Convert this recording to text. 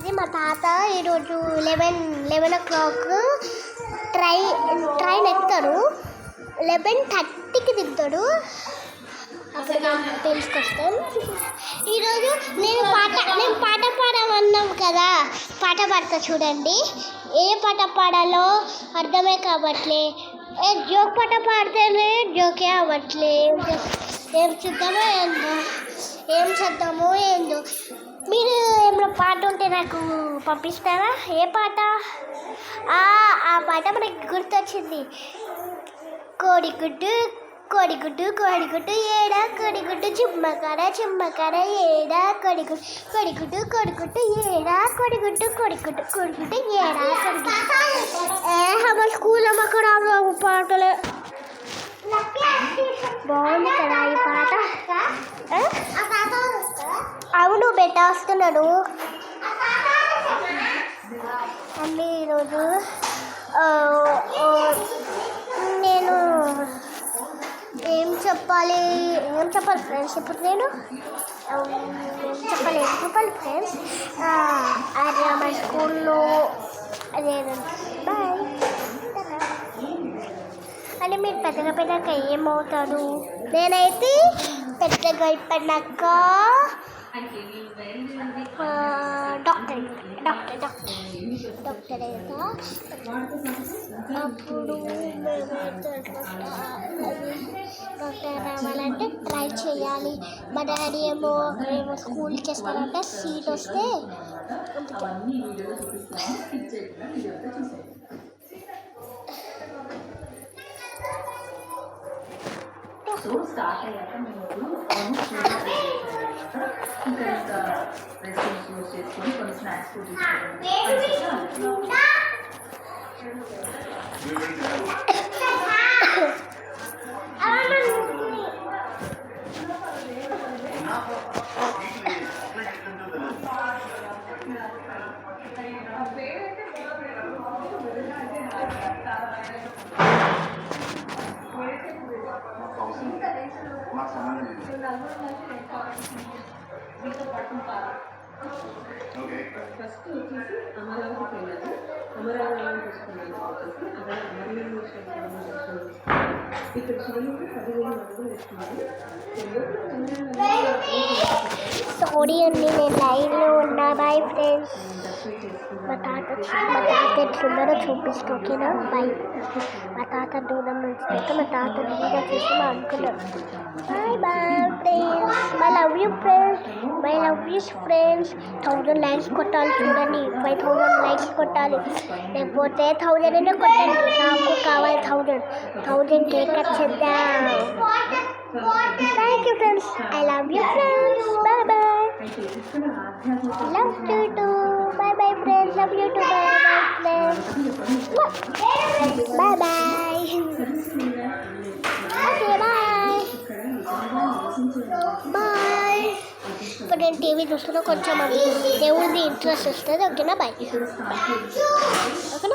వచ్చేసి మా తాత ఈరోజు 11 o'clock ట్రైన్ ఎక్కుతాడు. 11:30కి దిగుతాడు. అప్పుడు మేము తెలుసుకొస్తాం. ఈరోజు నేను పాట పాడమన్నాం కదా, పాట పాడతా చూడండి. ఏ పాట పాడాలో అర్థమే కావట్లే. జోక్ పాట పాడితేనే జోకే అవ్వట్లే. ఏం చేద్దామో ఏందో. మీరు ఏమైనా పాట ఉంటే నాకు పంపిస్తారా? ఏ పాట? ఆ పాట మనకి గుర్తొచ్చింది. కోడిగుడ్డు ఏడా కోడిగుడ్డు చిమ్మకార ఏడా కోడిగుడ్డు ఏడా కోడిగుడ్డు ఏడా మా స్కూల్లో మాకు రావు పాటలే. బాగుంది కదా ఈ పాట. అవును బెట్ట వస్తున్నాడు. అన్నీ ఈరోజు నేను ఏం చెప్పాలి ఫ్రెండ్స్. ఇప్పుడు నేను చెప్పాలి ఫ్రెండ్స్. అది మా స్కూల్లో అదేనండి. బాయ్. అంటే మీరు పెద్దగా ఏమవుతారు? నేనైతే పెద్దగా అయిపోయినాక డాక్టర్ అవుతా. అప్పుడు డాక్టర్ రావాలంటే ట్రై చేయాలి. మా డాడీ ఏమో స్కూల్కి వేస్తారంటే సీట్ వస్తే స్టార్ట్ అయ్యాక మేము ఇంకా రెసిపీస్ యూజ్ చేసుకొని కొన్ని స్నాక్స్ ఫస్ట్ వచ్చేసి అమరావతికి వెళ్ళాము. అమరావతి చూసుకున్నాను. ఇక్కడ చిరునవ్వు 10,000 అడుగులు వేసుకున్నాను. సారీ అండి, నేను లైవ్లో ఉన్నా. Bye friends. మా తాత ఎట్లున్నారో చూపిస్తూ, ఓకేనా? బాయ్. మా తాత దూరం నుంచి పెట్టి మా తాత దూరం చూసి మా అనుకున్నారు. Bye friends. My love you friends. 1000 likes కొట్టాలి చూడండి. 5000 likes కొట్టాలి, లేకపోతే 1000 కొట్టండి. నాకు కావాలి 1000 కేక్ కట్ చేద్దాం. Thank you friends. I love you friends. Bye bye. Love you too. Bye bye friends. Love you too. Bye bye friends. Bye bye. Okay bye bye. ఇప్పుడు నేను టీవీ చూస్తున్నా, కొంచెం దేవుడిది ఇంట్రెస్ట్ వస్తుంది. ఓకేనా? బాయ్. ఓకేనా?